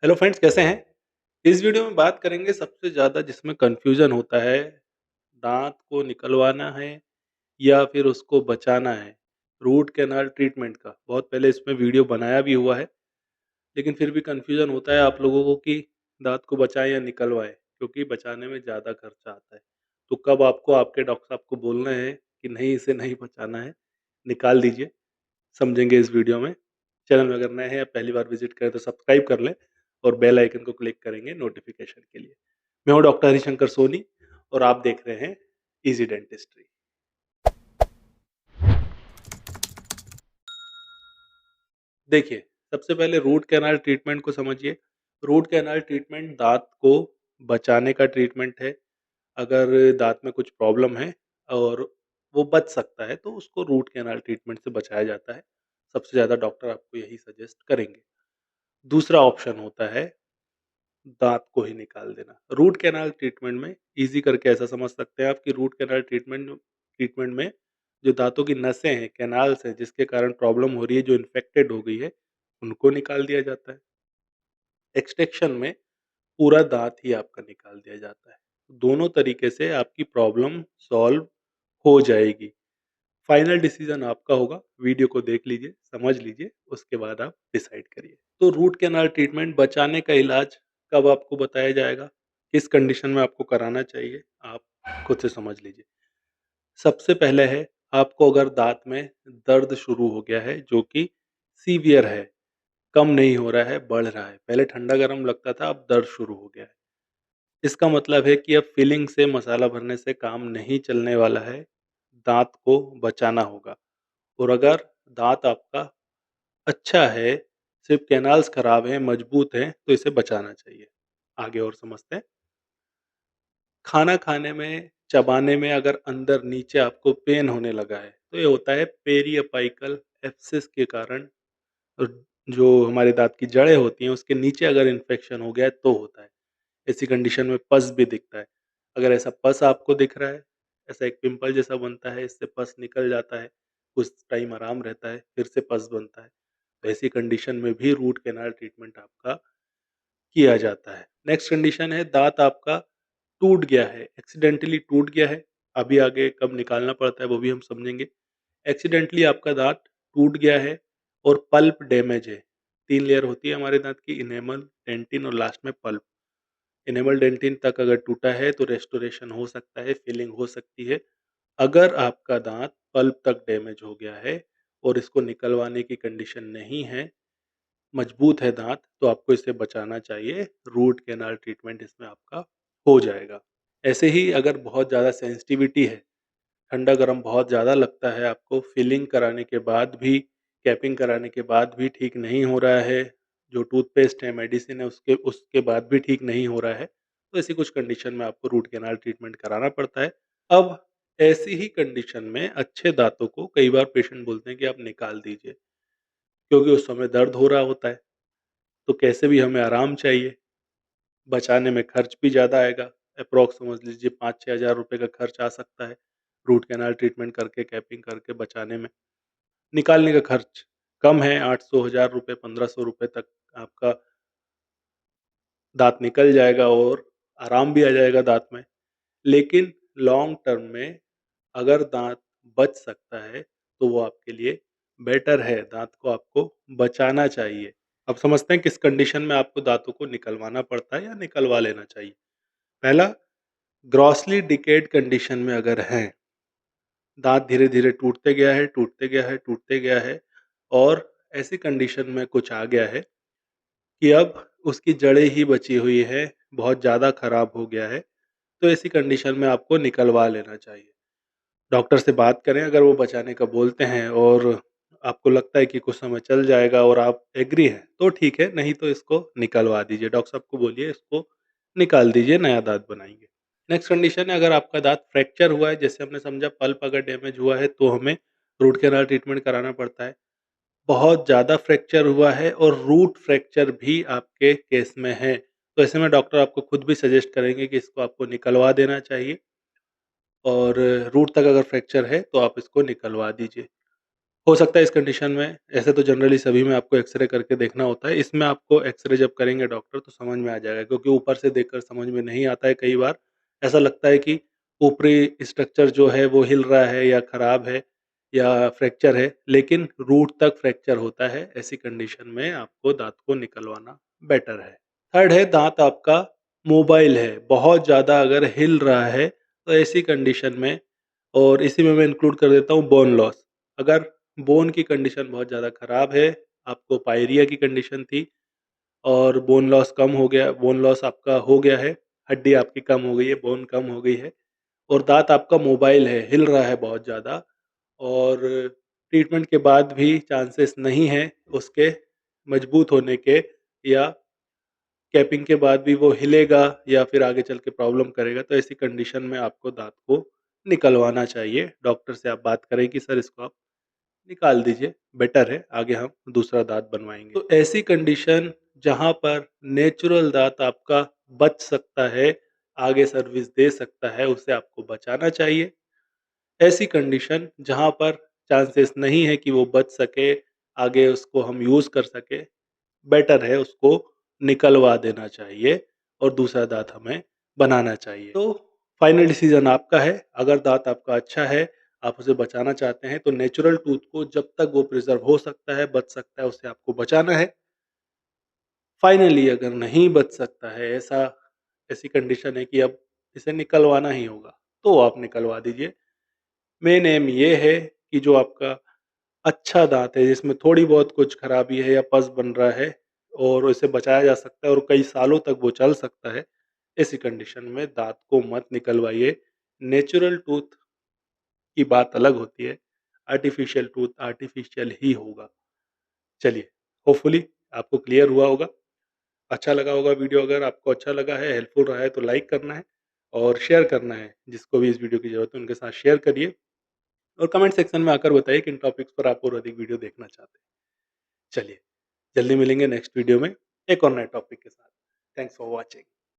Hello friends, कैसे हैं? इस वीडियो में बात करेंगे सबसे ज़्यादा जिसमें कन्फ्यूज़न होता है, दाँत को निकलवाना है या फिर उसको बचाना है, रूट कैनाल ट्रीटमेंट का। बहुत पहले इसमें वीडियो बनाया भी हुआ है, लेकिन फिर भी कन्फ्यूज़न होता है आप लोगों को कि दाँत को बचाएँ या निकलवाएँ, क्योंकि बचाने में ज़्यादा खर्चा आता है। तो कब आपको आपके डॉक्टर साहब को बोलना है कि नहीं, इसे नहीं बचाना है, निकाल दीजिए, समझेंगे इस वीडियो में। चैनल में अगर नए हैं या पहली बार विज़िट करें तो सब्सक्राइब कर लें और बेल आइकन को क्लिक करेंगे नोटिफ़िकेशन के लिए। मैं हूँ डॉक्टर हरिशंकर सोनी और आप देख रहे हैं इज़ी डेंटिस्ट्री। देखिए, सबसे पहले रूट कैनाल ट्रीटमेंट को समझिए। रूट कैनाल ट्रीटमेंट दाँत को बचाने का ट्रीटमेंट है। अगर दाँत में कुछ प्रॉब्लम है और वो बच सकता है, तो उसको रूट कैनाल ट्रीटमेंट से बचाया जाता है। सबसे ज़्यादा डॉक्टर आपको यही सजेस्ट करेंगे। दूसरा ऑप्शन होता है दाँत को ही निकाल देना। रूट कैनाल ट्रीटमेंट में ईज़ी करके ऐसा समझ सकते हैं आप कि रूट कैनाल ट्रीटमेंट ट्रीटमेंट में जो दाँतों की नसें हैं, कैनाल्स हैं, जिसके कारण प्रॉब्लम हो रही है, जो इन्फेक्टेड हो गई है, उनको निकाल दिया जाता है। एक्सट्रैक्शन में पूरा दाँत ही आपका निकाल दिया जाता है। दोनों तरीके से आपकी प्रॉब्लम सॉल्व हो जाएगी। फाइनल डिसीज़न आपका होगा। वीडियो को देख लीजिए, समझ लीजिए, उसके बाद आप डिसाइड करिए। तो रूट कैनाल ट्रीटमेंट बचाने का इलाज कब आपको बताया जाएगा? किस कंडीशन में आपको कराना चाहिए? आप खुद से समझ लीजिए। सबसे पहले है, आपको अगर दाँत में दर्द शुरू हो गया है जो कि सीवियर है, कम नहीं हो रहा है, बढ़ रहा है। पहले ठंडा-गरम लगता था, अब दर्द शुरू हो गया है। इसका मतलब है कि अब फिलिंग से, मसाला भरने से काम नहीं चलने वाला है, दाँत को बचाना होगा। और अगर दाँत आपका अच्छा है, सिर्फ़ कैनाल्स खराब हैं, मजबूत हैं, तो इसे बचाना चाहिए। आगे और समझते हैं। खाना खाने में, चबाने में अगर अंदर नीचे आपको पेन होने लगा है, तो ये होता है पेरिअपाइकल एब्सेस के कारण। जो हमारे दाँत की जड़ें होती हैं, उसके नीचे अगर इन्फेक्शन हो गया है, तो होता है। ऐसी कंडीशन में पस भी दिखता है। अगर ऐसा पस आपको दिख रहा है, ऐसा एक पिंपल जैसा बनता है, इससे पस निकल जाता है, कुछ टाइम आराम रहता है, फिर से पस बनता है। तो ऐसी कंडीशन में भी रूट कैनाल ट्रीटमेंट आपका किया जाता है। नेक्स्ट कंडीशन है, दाँत आपका टूट गया है, एक्सीडेंटली टूट गया है। अभी आगे कब निकालना पड़ता है वो भी हम समझेंगे। एक्सीडेंटली आपका दाँत टूट गया है और पल्प डैमेज है। 3 लेयर होती है हमारे दाँत की, इनेमल, डेंटिन और लास्ट में पल्प। इनेमल डेंटिन तक अगर टूटा है तो रेस्टोरेशन हो सकता है, फिलिंग हो सकती है। अगर आपका दाँत पल्प तक डैमेज हो गया है और इसको निकलवाने की कंडीशन नहीं है, मजबूत है दाँत, तो आपको इसे बचाना चाहिए। रूट कैनाल ट्रीटमेंट इसमें आपका हो जाएगा। ऐसे ही अगर बहुत ज़्यादा सेंसिटिविटी है, ठंडा-गरम बहुत ज़्यादा लगता है आपको, फिलिंग कराने के बाद भी, कैपिंग कराने के बाद भी ठीक नहीं हो रहा है, जो टूथपेस्ट है, मेडिसिन है, उसके उसके बाद भी ठीक नहीं हो रहा है, तो ऐसी कुछ कंडीशन में आपको रूट कैनाल ट्रीटमेंट कराना पड़ता है। अब ऐसी ही कंडीशन में अच्छे दाँतों को कई बार पेशेंट बोलते हैं कि आप निकाल दीजिए, क्योंकि उस समय दर्द हो रहा होता है, तो कैसे भी हमें आराम चाहिए, बचाने में खर्च भी ज़्यादा आएगा। एप्रॉक्स समझ लीजिए 5-6 हज़ार रुपए का खर्च आ सकता है, रूट कैनाल ट्रीटमेंट करके, कैपिंग करके बचाने में। निकालने का खर्च कम है, 800 हज़ार रुपए, 1500 रुपए तक आपका दाँत निकल जाएगा और आराम भी आ जाएगा दाँत में। लेकिन लॉन्ग टर्म में अगर दाँत बच सकता है, तो वो आपके लिए बेटर है, दाँत को आपको बचाना चाहिए। अब समझते हैं किस कंडीशन में आपको दाँतों को निकलवाना पड़ता है या निकलवा लेना चाहिए। पहला, ग्रॉसली डिकेड कंडीशन में अगर हैं, दाँत धीरे-धीरे टूटते गया है, टूटते गया है, टूटते गया है और ऐसी कंडीशन में कुछ आ गया है कि अब उसकी जड़ें ही बची हुई हैं, बहुत ज़्यादा खराब हो गया है, तो ऐसी कंडीशन में आपको निकलवा लेना चाहिए। डॉक्टर से बात करें, अगर वो बचाने का बोलते हैं और आपको लगता है कि कुछ समय चल जाएगा और आप एग्री हैं, तो ठीक है, नहीं तो इसको निकलवा दीजिए। डॉक्टर साहब को बोलिए इसको निकाल दीजिए, नया दाँत बनाएँगे। नेक्स्ट कंडीशन है, अगर आपका दाँत फ्रैक्चर हुआ है, जैसे हमने समझा पल्प अगर डैमेज हुआ है, तो हमें रूट कैनाल ट्रीटमेंट कराना पड़ता है। बहुत ज़्यादा फ्रैक्चर हुआ है और रूट फ्रैक्चर भी आपके केस में है, तो ऐसे में डॉक्टर आपको खुद भी सजेस्ट करेंगे कि इसको आपको निकलवा देना चाहिए और रूट तक अगर फ्रैक्चर है, तो आप इसको निकलवा दीजिए। हो सकता है इस कंडीशन में ऐसे तो जनरली सभी में आपको एक्स-रे करके देखना होता है। इसमें आपको एक्स-रे जब करेंगे डॉक्टर तो समझ में आ जाएगा क्योंकि ऊपर से देखकर समझ में नहीं आता है कई बार। ऐसा लगता है कि ऊपरी स्ट्रक्चर जो है वो हिल रहा है या ख़राब है या फ्रैक्चर है, लेकिन रूट तक फ्रैक्चर होता है। ऐसी कंडीशन में आपको दाँत को निकलवाना बेटर है। थर्ड है दाँत आपका मोबाइल है, बहुत ज़्यादा अगर हिल रहा है तो ऐसी कंडीशन में और इसी में मैं इंक्लूड कर देता हूँ बोन लॉस। अगर बोन की कंडीशन बहुत ज़्यादा ख़राब है, आपको पायरिया की कंडीशन थी और बोन लॉस कम हो गया बोन लॉस आपका हो गया है, हड्डी आपकी कम हो गई है, बोन कम हो गई है और दाँत आपका मोबाइल है, हिल रहा है बहुत ज़्यादा और ट्रीटमेंट के बाद भी चांसेस नहीं हैं उसके मजबूत होने के या कैपिंग के बाद भी वो हिलेगा या फिर आगे चल के प्रॉब्लम करेगा, तो ऐसी कंडीशन में आपको दाँत को निकलवाना चाहिए। डॉक्टर से आप बात करें कि सर इसको आप निकाल दीजिए, बेटर है, आगे हम दूसरा दाँत बनवाएँगे। तो ऐसी कंडीशन जहाँ पर नेचुरल दाँत आपका बच सकता है, आगे सर्विस दे सकता है, उसे आपको बचाना चाहिए। ऐसी कंडीशन जहाँ पर चांसेस नहीं है कि वो बच सके, आगे उसको हम यूज़ कर सकें, बेटर है उसको निकलवा देना चाहिए और दूसरा दाँत हमें बनाना चाहिए। तो फाइनल डिसीज़न आपका है, अगर दाँत आपका अच्छा है, आप उसे बचाना चाहते हैं तो नेचुरल टूथ को जब तक वो प्रिज़र्व हो सकता है, बच सकता है, उसे आपको बचाना है। फाइनली अगर नहीं बच सकता है, ऐसी कंडीशन है कि अब इसे निकलवाना ही होगा, तो आप निकलवा दीजिए। मेन एम ये है कि जो आपका अच्छा दाँत है जिसमें थोड़ी बहुत कुछ खराबी है या पस बन रहा है और इसे बचाया जा सकता है और कई सालों तक वो चल सकता है, ऐसी कंडीशन में दाँत को मत निकलवाइए। नेचुरल टूथ की बात अलग होती है, आर्टिफ़िशियल टूथ आर्टिफ़िशियल ही होगा। चलिए, होपफुली आपको क्लियर हुआ होगा, अच्छा लगा होगा वीडियो अगर आपको अच्छा लगा है, हेल्पफुल रहा है तो लाइक करना है और शेयर करना है। जिसको भी इस वीडियो की ज़रूरत है उनके साथ शेयर करिए और कमेंट सेक्शन में आकर बताइए किन टॉपिक्स पर आप और अधिक वीडियो देखना चाहते हैं। चलिए, जल्दी मिलेंगे नेक्स्ट वीडियो में एक और नए टॉपिक के साथ। Thanks for watching.